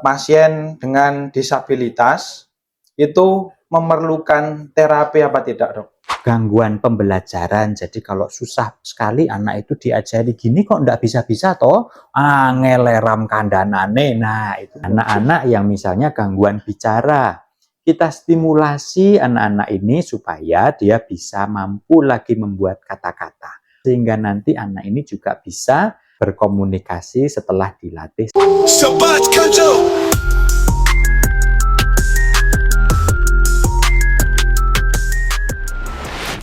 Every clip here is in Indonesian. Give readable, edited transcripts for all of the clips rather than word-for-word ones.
pasien dengan disabilitas itu memerlukan terapi apa tidak, Dok? Gangguan pembelajaran. Jadi kalau susah sekali anak itu diajari gini kok nggak bisa-bisa toh, ngeleram kandanane. Nah, itu anak-anak yang misalnya gangguan bicara. Kita stimulasi anak-anak ini supaya dia bisa mampu lagi membuat kata-kata. Sehingga nanti anak ini juga bisa berkomunikasi setelah dilatih. Sobat Kanjo.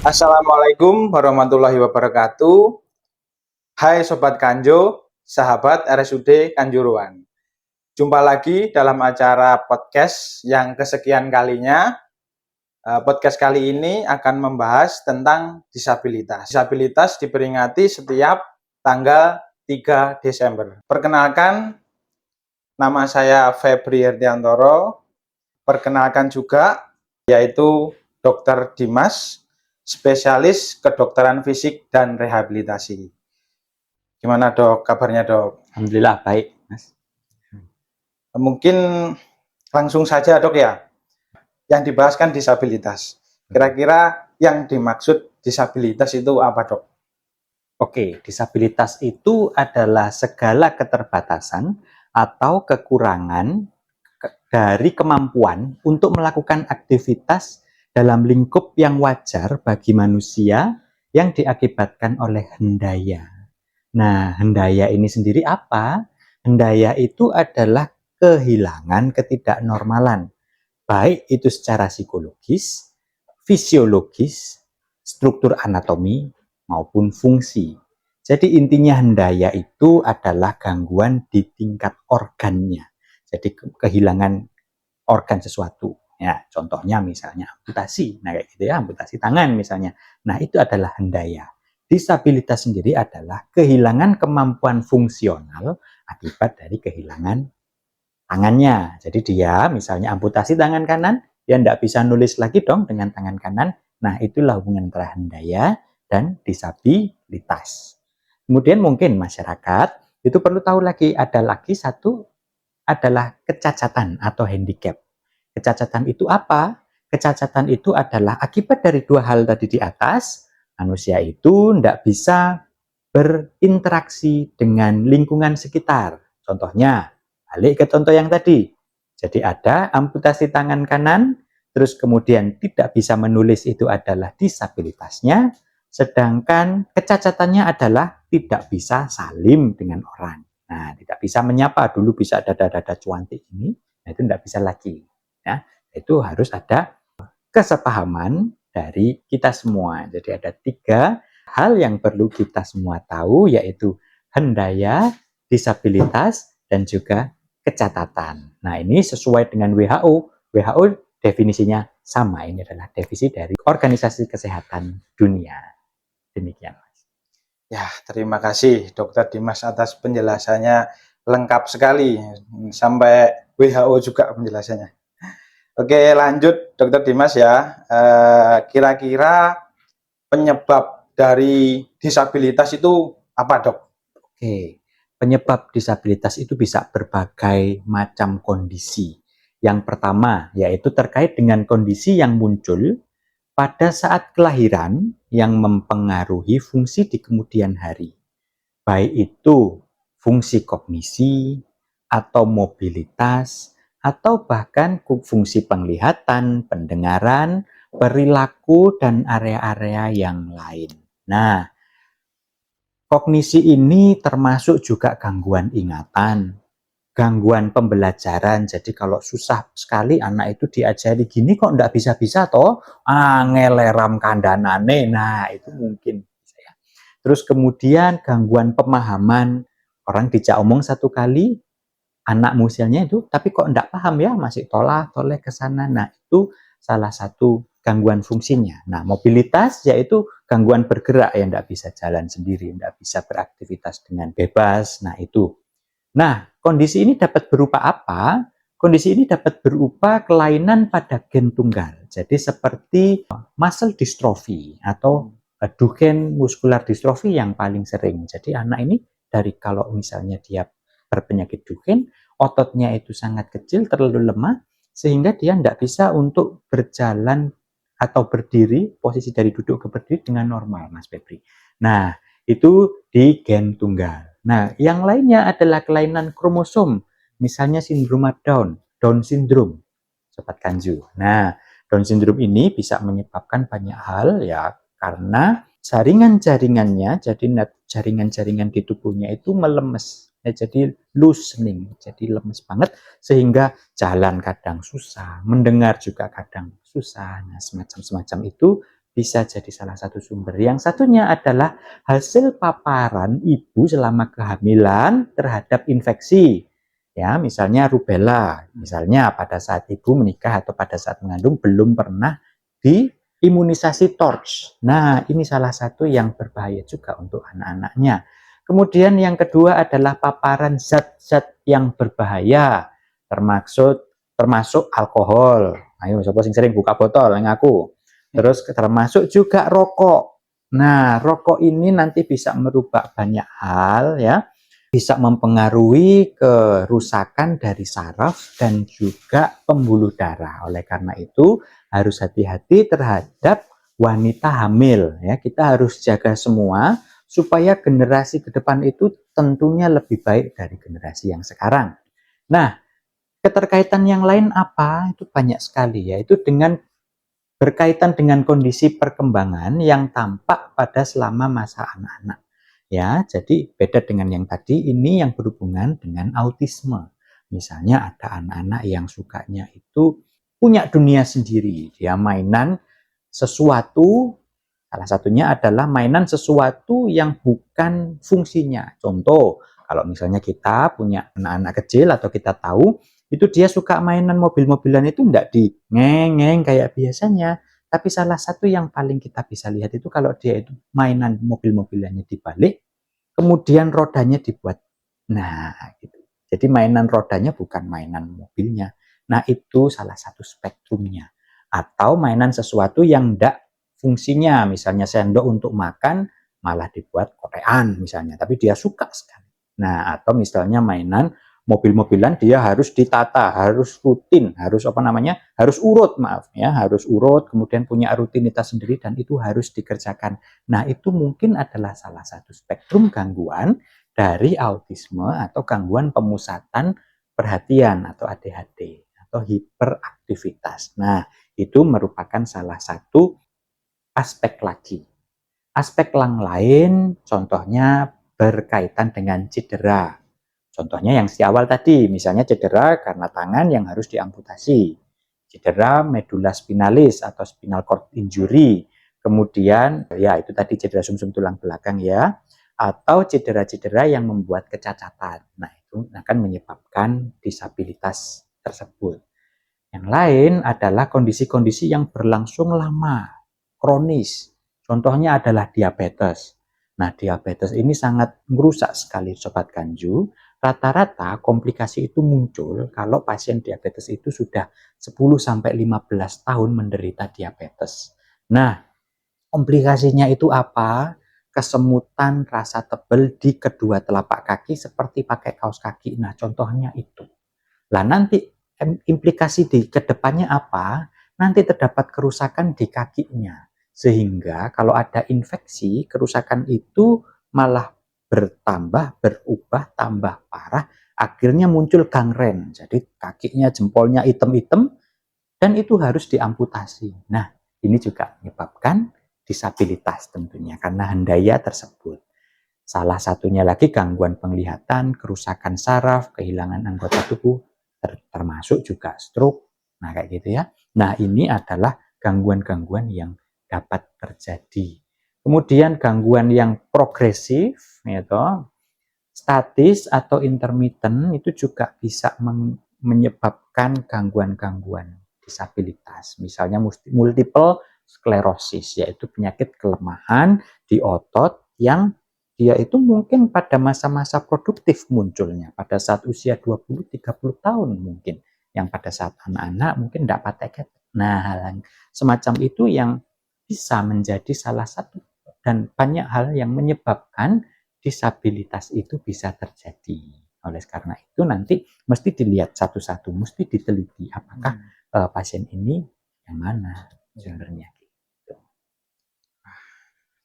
Assalamualaikum warahmatullahi wabarakatuh. Hai Sobat Kanjo, sahabat RSUD Kanjuruhan. Jumpa lagi dalam acara podcast yang kesekian kalinya. Podcast kali ini akan membahas tentang disabilitas. Disabilitas diperingati setiap tanggal 3 Desember. Perkenalkan, nama saya Febri Herdiantoro. Perkenalkan juga, yaitu Dr. Dimas, spesialis kedokteran fisik dan rehabilitasi. Gimana Dok, kabarnya Dok? Alhamdulillah baik, Mas. Mungkin langsung saja Dok ya, yang dibahas kan disabilitas. Kira-kira yang dimaksud disabilitas itu apa Dok? Oke, disabilitas itu adalah segala keterbatasan atau kekurangan dari kemampuan untuk melakukan aktivitas dalam lingkup yang wajar bagi manusia yang diakibatkan oleh hendaya. Nah, hendaya ini sendiri apa? Hendaya itu adalah kehilangan ketidaknormalan, baik itu secara psikologis, fisiologis, struktur anatomi, maupun fungsi. Jadi intinya hendaya itu adalah gangguan di tingkat organnya. Jadi kehilangan organ sesuatu. Ya, contohnya misalnya amputasi. Nah, kayak gitu ya, amputasi tangan misalnya. Nah, itu adalah hendaya. Disabilitas sendiri adalah kehilangan kemampuan fungsional akibat dari kehilangan tangannya. Jadi dia misalnya amputasi tangan kanan, dia tidak bisa nulis lagi dong dengan tangan kanan. Nah, itulah hubungan antara hendaya dan disabilitas. Kemudian mungkin masyarakat itu perlu tahu lagi, ada lagi satu adalah kecacatan atau handicap. Kecacatan itu apa? Kecacatan itu adalah akibat dari dua hal tadi di atas. Manusia itu tidak bisa berinteraksi dengan lingkungan sekitar. Contohnya, balik ke contoh yang tadi. Jadi ada amputasi tangan kanan, terus kemudian tidak bisa menulis, itu adalah disabilitasnya. Sedangkan kecacatannya adalah tidak bisa salim dengan orang. Nah, tidak bisa menyapa, dulu bisa dada-dada cuantik ini, nah itu tidak bisa lagi. Ya, itu harus ada kesepahaman dari kita semua. Jadi ada 3 hal yang perlu kita semua tahu, yaitu hendaya, disabilitas, dan juga kecacatan. Nah, ini sesuai dengan WHO. WHO definisinya sama, ini adalah definisi dari Organisasi Kesehatan Dunia. Demikian. Ya, terima kasih Dr. Dimas atas penjelasannya, lengkap sekali, sampai WHO juga penjelasannya. Oke, lanjut Dr. Dimas ya. Kira-kira penyebab dari disabilitas itu apa, Dok? Oke, penyebab disabilitas itu bisa berbagai macam kondisi. Yang pertama yaitu terkait dengan kondisi yang muncul pada saat kelahiran yang mempengaruhi fungsi di kemudian hari. Baik itu fungsi kognisi, atau mobilitas, atau bahkan fungsi penglihatan, pendengaran, perilaku, dan area-area yang lain. Nah, kognisi ini termasuk juga gangguan ingatan, gangguan pembelajaran. Jadi kalau susah sekali anak itu diajari gini kok nggak bisa-bisa toh, ngeleram kandanane. Nah, itu mungkin. Terus kemudian gangguan pemahaman, orang dijak omong satu kali, anak musilnya itu, tapi kok enggak paham ya, masih toleh ke sana. Nah, itu salah satu gangguan fungsinya. Nah, mobilitas yaitu gangguan bergerak, yang enggak bisa jalan sendiri, enggak bisa beraktivitas dengan bebas. Nah, itu. Nah, kondisi ini dapat berupa apa? Kondisi ini dapat berupa kelainan pada gen tunggal. Jadi seperti muscle dystrophy atau Duchenne muscular dystrophy yang paling sering. Jadi anak ini dari kalau misalnya dia berpenyakit Duchenne, ototnya itu sangat kecil, terlalu lemah, sehingga dia tidak bisa untuk berjalan atau berdiri, posisi dari duduk ke berdiri dengan normal, Mas Febri. Nah, itu di gen tunggal. Nah, yang lainnya adalah kelainan kromosom, misalnya sindroma Down syndrome, Sobat Kanju. Nah, Down syndrome ini bisa menyebabkan banyak hal ya, karena jaringan-jaringannya, jadi jaringan-jaringan di tubuhnya itu melemes, ya, jadi loosening, jadi lemes banget, sehingga jalan kadang susah, mendengar juga kadang susah. Nah, semacam itu bisa jadi salah satu sumber. Yang satunya adalah hasil paparan ibu selama kehamilan terhadap infeksi. Ya, misalnya rubella, misalnya pada saat ibu menikah atau pada saat mengandung belum pernah diimunisasi TORCH. Nah, ini salah satu yang berbahaya juga untuk anak-anaknya. Kemudian yang kedua adalah paparan zat-zat yang berbahaya, termasuk alkohol. Ayo, siapa sing sering buka botol yang aku. Terus termasuk juga rokok. Nah, rokok ini nanti bisa merubah banyak hal ya, bisa mempengaruhi kerusakan dari saraf dan juga pembuluh darah. Oleh karena itu, harus hati-hati terhadap wanita hamil ya. Kita harus jaga semua supaya generasi ke depan itu tentunya lebih baik dari generasi yang sekarang. Nah, keterkaitan yang lain apa? Itu banyak sekali, yaitu dengan berkaitan dengan kondisi perkembangan yang tampak pada selama masa anak-anak. Ya, jadi beda dengan yang tadi, ini yang berhubungan dengan autisme. Misalnya ada anak-anak yang sukanya itu punya dunia sendiri, dia mainan sesuatu, salah satunya adalah mainan sesuatu yang bukan fungsinya. Contoh, kalau misalnya kita punya anak-anak kecil atau kita tahu, itu dia suka mainan mobil-mobilan itu enggak di ngeng-ngeng kayak biasanya. Tapi salah satu yang paling kita bisa lihat itu kalau dia itu mainan mobil-mobilannya dibalik, kemudian rodanya dibuat. Nah, gitu. Jadi mainan rodanya bukan mainan mobilnya. Nah, itu salah satu spektrumnya. Atau mainan sesuatu yang tidak fungsinya, misalnya sendok untuk makan malah dibuat kotean misalnya, tapi dia suka sekali. Nah, atau misalnya mainan mobil-mobilan dia harus ditata, harus rutin, harus apa namanya, harus urut, maaf ya, harus urut, kemudian punya rutinitas sendiri dan itu harus dikerjakan. Nah, itu mungkin adalah salah satu spektrum gangguan dari autisme atau gangguan pemusatan perhatian atau ADHD atau hiperaktivitas. Nah, itu merupakan salah satu aspek lagi. Aspek yang lain contohnya berkaitan dengan cedera. Contohnya yang si awal tadi, misalnya cedera karena tangan yang harus diamputasi, cedera medula spinalis atau spinal cord injury, kemudian ya itu tadi cedera sumsum tulang belakang ya, atau cedera-cedera yang membuat kecacatan. Nah, itu akan menyebabkan disabilitas tersebut. Yang lain adalah kondisi-kondisi yang berlangsung lama, kronis. Contohnya adalah diabetes. Nah, diabetes ini sangat merusak sekali Sobat Kanju. Rata-rata komplikasi itu muncul kalau pasien diabetes itu sudah 10-15 tahun menderita diabetes. Nah, komplikasinya itu apa? Kesemutan, rasa tebal di kedua telapak kaki seperti pakai kaos kaki. Nah, contohnya itu. Lah nanti implikasi di kedepannya apa? Nanti terdapat kerusakan di kakinya. Sehingga kalau ada infeksi, kerusakan itu malah bertambah, berubah, tambah parah. Akhirnya muncul gangren. Jadi kakinya, jempolnya hitam-hitam dan itu harus diamputasi. Nah, ini juga menyebabkan disabilitas tentunya karena hendaya tersebut. Salah satunya lagi gangguan penglihatan, kerusakan saraf, kehilangan anggota tubuh, termasuk juga stroke. Nah, kayak gitu ya. Nah, ini adalah gangguan-gangguan yang dapat terjadi. Kemudian gangguan yang progresif, yaitu statis atau intermittent, itu juga bisa menyebabkan gangguan-gangguan disabilitas. Misalnya multiple sclerosis, yaitu penyakit kelemahan di otot yang dia itu mungkin pada masa-masa produktif munculnya, pada saat usia 20-30 tahun mungkin, yang pada saat anak-anak mungkin tidak patek. Nah, hal semacam itu yang bisa menjadi salah satu dan banyak hal yang menyebabkan disabilitas itu bisa terjadi. Oleh karena itu nanti mesti dilihat satu-satu, mesti diteliti apakah pasien ini yang mana sebenarnya.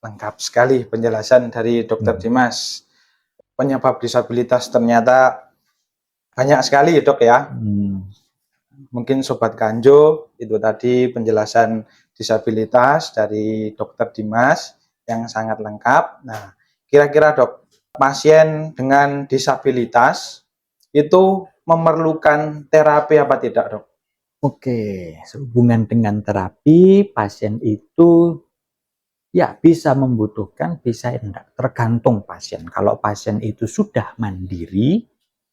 Lengkap sekali penjelasan dari Dokter Dimas. Penyebab disabilitas ternyata banyak sekali Dok ya. Mungkin Sobat Kanjo itu tadi penjelasan disabilitas dari Dokter Dimas yang sangat lengkap. Nah, kira-kira Dok, pasien dengan disabilitas itu memerlukan terapi apa tidak Dok? Oke, sehubungan dengan terapi, pasien itu ya bisa membutuhkan, bisa enggak, tergantung pasien. Kalau pasien itu sudah mandiri,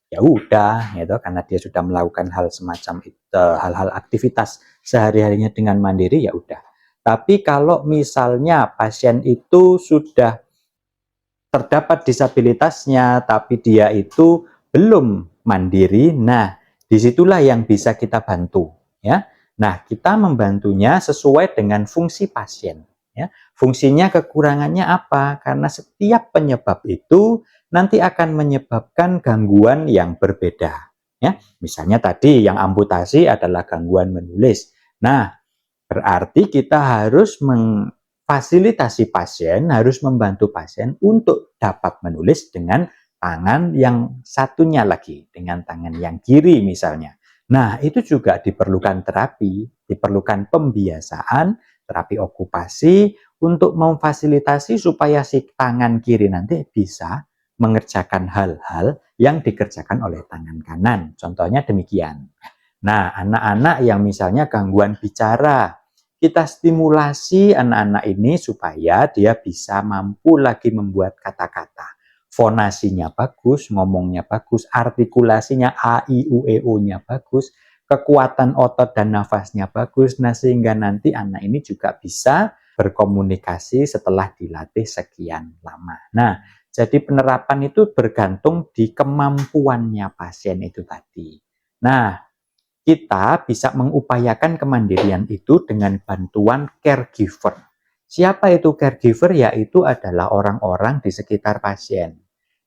ya udah gitu, karena dia sudah melakukan hal semacam itu, hal-hal aktivitas sehari-harinya dengan mandiri, ya udah. Tapi kalau misalnya pasien itu sudah terdapat disabilitasnya tapi dia itu belum mandiri, nah disitulah yang bisa kita bantu ya. Nah, kita membantunya sesuai dengan fungsi pasien ya. Fungsinya, kekurangannya apa? Karena setiap penyebab itu nanti akan menyebabkan gangguan yang berbeda ya. Misalnya tadi yang amputasi adalah gangguan menulis. Nah, berarti kita harus fasilitasi pasien, harus membantu pasien untuk dapat menulis dengan tangan yang satunya lagi, dengan tangan yang kiri misalnya. Nah, itu juga diperlukan terapi, diperlukan pembiasaan, terapi okupasi untuk memfasilitasi supaya si tangan kiri nanti bisa mengerjakan hal-hal yang dikerjakan oleh tangan kanan. Contohnya demikian. Nah, anak-anak yang misalnya gangguan bicara, kita stimulasi anak-anak ini supaya dia bisa mampu lagi membuat kata-kata. Fonasinya bagus, ngomongnya bagus, artikulasinya A, I, U, E, O-nya bagus, kekuatan otot dan nafasnya bagus. Nah, sehingga nanti anak ini juga bisa berkomunikasi setelah dilatih sekian lama. Nah, jadi penerapan itu bergantung di kemampuannya pasien itu tadi. Nah, kita bisa mengupayakan kemandirian itu dengan bantuan caregiver. Siapa itu caregiver? Yaitu adalah orang-orang di sekitar pasien.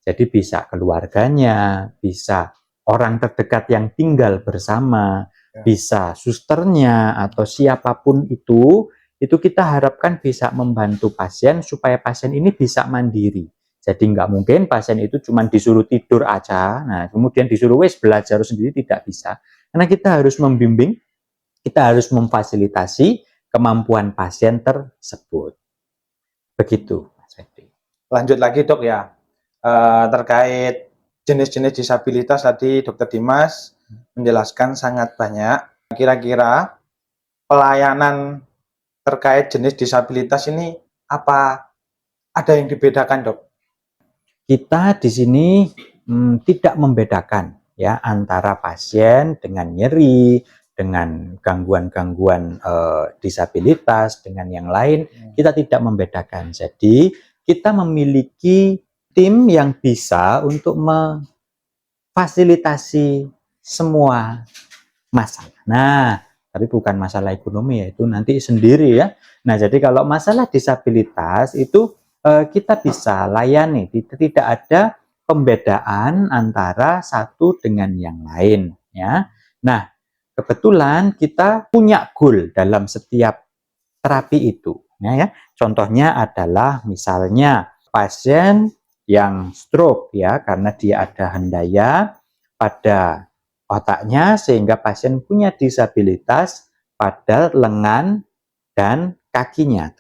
Jadi bisa keluarganya, bisa orang terdekat yang tinggal bersama, bisa susternya atau siapapun itu kita harapkan bisa membantu pasien supaya pasien ini bisa mandiri. Jadi nggak mungkin pasien itu cuma disuruh tidur aja, nah kemudian disuruh wes belajar sendiri, tidak bisa. Karena kita harus membimbing, kita harus memfasilitasi kemampuan pasien tersebut. Begitu, Mas Febri. Lanjut lagi Dok ya, terkait jenis-jenis disabilitas tadi Dokter Dimas menjelaskan sangat banyak. Kira-kira pelayanan terkait jenis disabilitas ini apa ada yang dibedakan Dok? Kita di sini tidak membedakan ya antara pasien dengan nyeri, dengan gangguan-gangguan disabilitas, dengan yang lain, kita tidak membedakan. Jadi kita memiliki tim yang bisa untuk memfasilitasi semua masalah. Nah, tapi bukan masalah ekonomi ya, itu nanti sendiri ya. Nah, jadi kalau masalah disabilitas itu kita bisa layani, tidak ada pembedaan antara satu dengan yang lain ya. Nah, kebetulan kita punya goal dalam setiap terapi itu ya. Contohnya adalah misalnya pasien yang stroke ya, karena dia ada hendaya pada otaknya sehingga pasien punya disabilitas pada lengan dan kakinya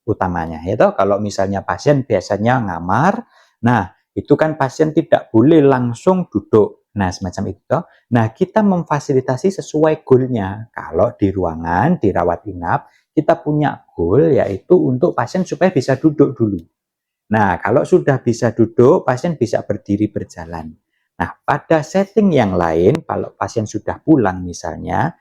utamanya. Itu kalau misalnya pasien biasanya ngamar, nah itu kan pasien tidak boleh langsung duduk. Nah, semacam itu. Nah, kita memfasilitasi sesuai goalnya. Kalau di ruangan, dirawat inap, kita punya goal yaitu untuk pasien supaya bisa duduk dulu. Nah, kalau sudah bisa duduk, pasien bisa berdiri berjalan. Nah, pada setting yang lain, kalau pasien sudah pulang misalnya,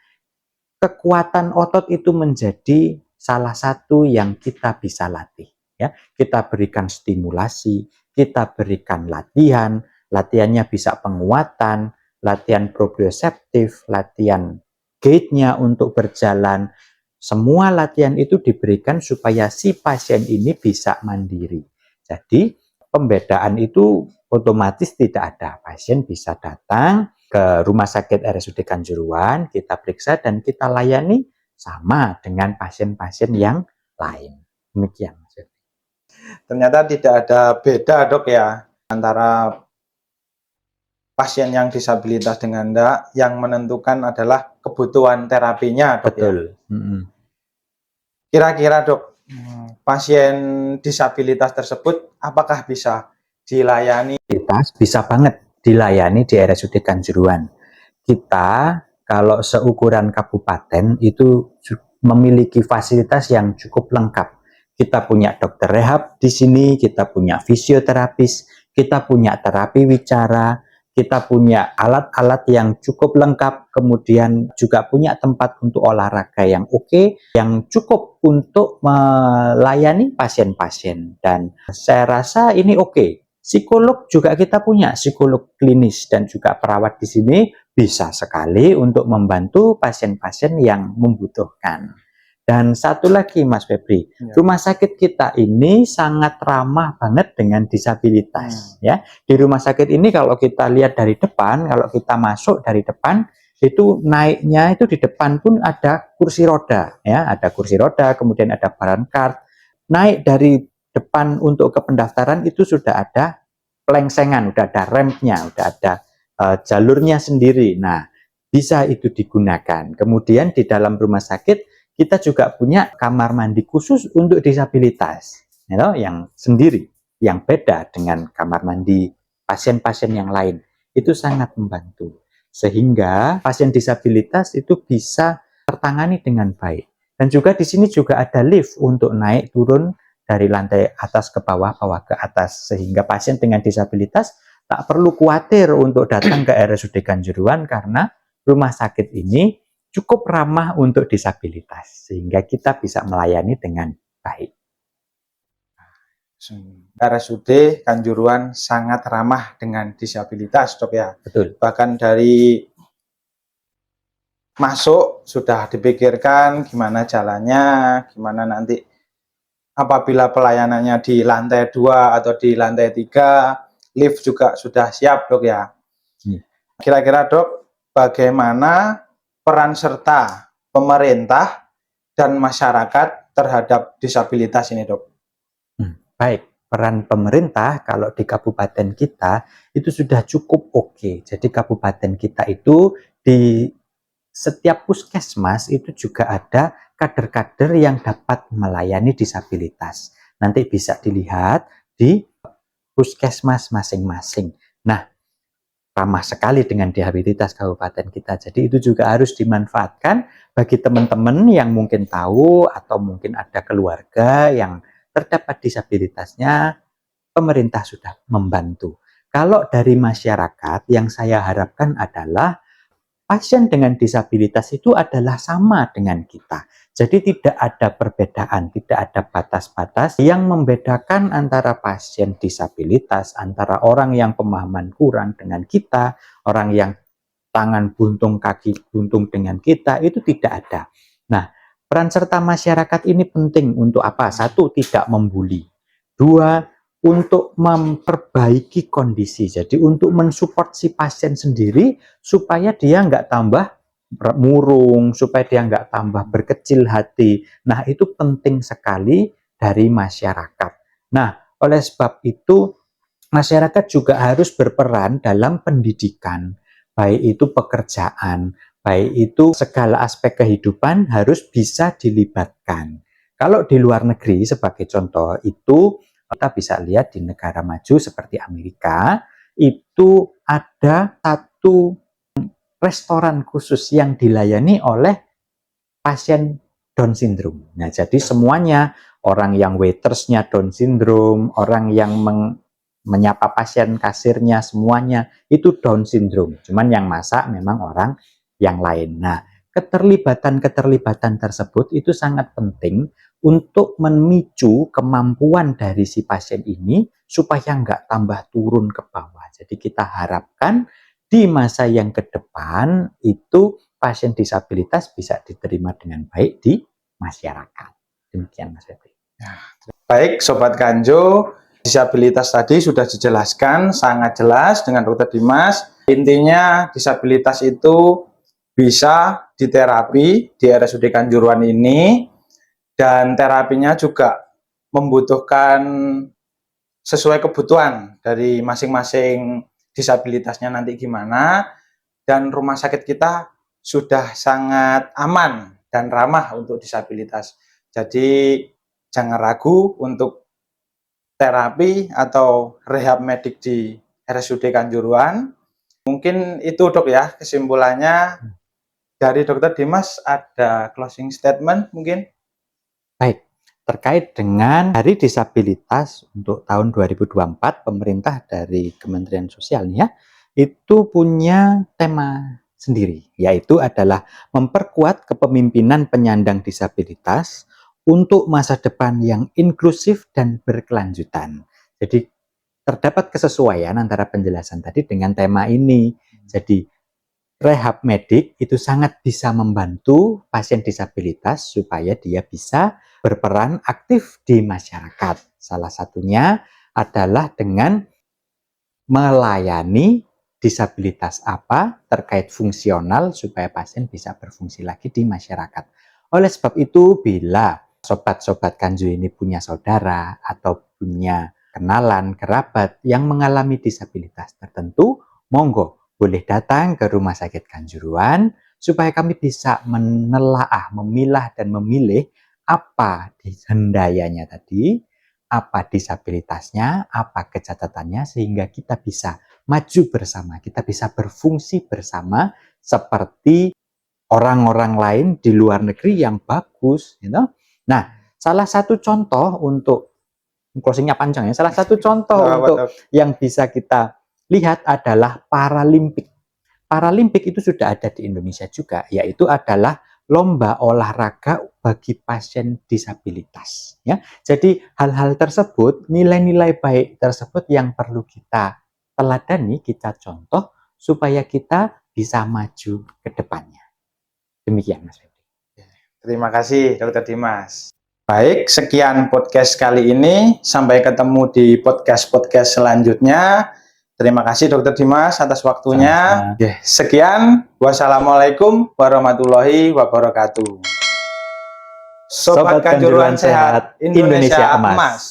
kekuatan otot itu menjadi salah satu yang kita bisa latih. Ya, kita berikan stimulasi, kita berikan latihan, latihannya bisa penguatan, latihan proprioseptif, latihan gait-nya untuk berjalan. Semua latihan itu diberikan supaya si pasien ini bisa mandiri. Jadi pembedaan itu otomatis tidak ada. Pasien bisa datang ke Rumah Sakit RSUD Kanjuruhan, kita periksa dan kita layani sama dengan pasien-pasien yang lain. Demikian. Ternyata tidak ada beda dok ya antara pasien yang disabilitas dengan enggak, yang menentukan adalah kebutuhan terapinya dok. Betul. Ya. Kira-kira dok, pasien disabilitas tersebut apakah bisa dilayani? Bisa banget dilayani di RSUD Kanjuruhan. Kita kalau seukuran kabupaten itu memiliki fasilitas yang cukup lengkap. Kita punya dokter rehab di sini, kita punya fisioterapis, kita punya terapi wicara, kita punya alat-alat yang cukup lengkap, kemudian juga punya tempat untuk olahraga yang oke, yang cukup untuk melayani pasien-pasien. Dan saya rasa ini oke. Psikolog juga kita punya, psikolog klinis dan juga perawat di sini bisa sekali untuk membantu pasien-pasien yang membutuhkan. Dan satu lagi Mas Febri, rumah sakit kita ini sangat ramah banget dengan disabilitas. Ya, di rumah sakit ini kalau kita lihat dari depan, kalau kita masuk dari depan, itu naiknya itu di depan pun ada kursi roda, ya, ada kursi roda, kemudian ada barang card. Naik dari depan untuk ke pendaftaran itu sudah ada pelengsengan, udah ada rampnya, udah ada jalurnya sendiri. Nah, bisa itu digunakan. Kemudian di dalam rumah sakit kita juga punya kamar mandi khusus untuk disabilitas, yang sendiri, yang beda dengan kamar mandi pasien-pasien yang lain. Itu sangat membantu. Sehingga pasien disabilitas itu bisa tertangani dengan baik. Dan juga di sini juga ada lift untuk naik turun dari lantai atas ke bawah, bawah ke atas. Sehingga pasien dengan disabilitas tak perlu khawatir untuk datang ke RSUD Kanjuruhan karena rumah sakit ini cukup ramah untuk disabilitas, sehingga kita bisa melayani dengan baik. RSUD Kanjuruhan sangat ramah dengan disabilitas, dok ya. Betul. Bahkan dari masuk sudah dipikirkan gimana jalannya, gimana nanti apabila pelayanannya di lantai 2 atau di lantai 3, lift juga sudah siap, dok ya. Kira-kira dok, bagaimana peran serta pemerintah dan masyarakat terhadap disabilitas ini, dok? Baik, peran pemerintah kalau di kabupaten kita itu sudah cukup oke. Jadi kabupaten kita itu di setiap puskesmas itu juga ada kader-kader yang dapat melayani disabilitas. Nanti bisa dilihat di puskesmas masing-masing. Nah, ramah sekali dengan disabilitas kabupaten kita. Jadi itu juga harus dimanfaatkan bagi teman-teman yang mungkin tahu atau mungkin ada keluarga yang terdapat disabilitasnya, pemerintah sudah membantu. Kalau dari masyarakat yang saya harapkan adalah pasien dengan disabilitas itu adalah sama dengan kita. Jadi tidak ada perbedaan, tidak ada batas-batas yang membedakan antara pasien disabilitas, antara orang yang pemahaman kurang dengan kita, orang yang tangan buntung, kaki buntung dengan kita, itu tidak ada. Nah, peran serta masyarakat ini penting untuk apa? Satu, tidak membuli. Dua, untuk memperbaiki kondisi. Jadi untuk mensupport si pasien sendiri supaya dia nggak tambah murung, supaya dia nggak tambah berkecil hati. Nah, itu penting sekali dari masyarakat. Nah, oleh sebab itu masyarakat juga harus berperan dalam pendidikan, baik itu pekerjaan, baik itu segala aspek kehidupan harus bisa dilibatkan. Kalau di luar negeri sebagai contoh itu kita bisa lihat di negara maju seperti Amerika, itu ada satu restoran khusus yang dilayani oleh pasien Down syndrome. Nah, jadi semuanya, orang yang waitersnya Down syndrome, orang yang menyapa pasien kasirnya, semuanya itu Down syndrome. Cuman yang masak memang orang yang lain. Nah, keterlibatan tersebut itu sangat penting untuk memicu kemampuan dari si pasien ini supaya nggak tambah turun ke bawah. Jadi kita harapkan di masa yang ke depan itu pasien disabilitas bisa diterima dengan baik di masyarakat. Demikian Mas Febri. Baik Sobat Kanjo, Disabilitas tadi sudah dijelaskan sangat jelas dengan Dokter Dimas. Intinya disabilitas itu bisa diterapi di RSUD Kanjuruhan ini, dan terapinya juga membutuhkan sesuai kebutuhan dari masing-masing disabilitasnya nanti gimana, dan rumah sakit kita sudah sangat aman dan ramah untuk disabilitas. Jadi jangan ragu untuk terapi atau rehab medik di RSUD Kanjuruhan. Mungkin itu Dok ya kesimpulannya. Dari Dokter Dimas ada closing statement mungkin? Baik, terkait dengan Hari Disabilitas untuk tahun 2024, pemerintah dari Kementerian Sosial nih ya, itu punya tema sendiri, yaitu adalah memperkuat kepemimpinan penyandang disabilitas untuk masa depan yang inklusif dan berkelanjutan. Jadi terdapat kesesuaian antara penjelasan tadi dengan tema ini. Jadi rehab medik itu sangat bisa membantu pasien disabilitas supaya dia bisa berperan aktif di masyarakat. Salah satunya adalah dengan melayani disabilitas apa terkait fungsional supaya pasien bisa berfungsi lagi di masyarakat. Oleh sebab itu, bila sobat-sobat Kanju ini punya saudara atau punya kenalan, kerabat yang mengalami disabilitas tertentu, monggo boleh datang ke Rumah Sakit Kanjuruhan supaya kami bisa menelaah, memilah dan memilih apa hendayanya tadi, apa disabilitasnya, apa kecatatannya, sehingga kita bisa maju bersama, kita bisa berfungsi bersama seperti orang-orang lain di luar negeri yang bagus, gitu. Nah, salah satu contoh untuk closingnya panjang ya. Salah satu contoh untuk yang bisa kita lihat adalah Paralimpik. Paralimpik itu sudah ada di Indonesia juga, yaitu adalah lomba olahraga bagi pasien disabilitas. Ya, jadi hal-hal tersebut, nilai-nilai baik tersebut yang perlu kita teladani, kita contoh supaya kita bisa maju ke depannya. Demikian, Mas Febri. Terima kasih, Dokter Dimas. Baik, sekian podcast kali ini. Sampai ketemu di podcast-podcast selanjutnya. Terima kasih, Dokter Dimas, atas waktunya. Sekian. Wassalamualaikum warahmatullahi wabarakatuh. Sobat Kanjuruhan Sehat, Indonesia Emas.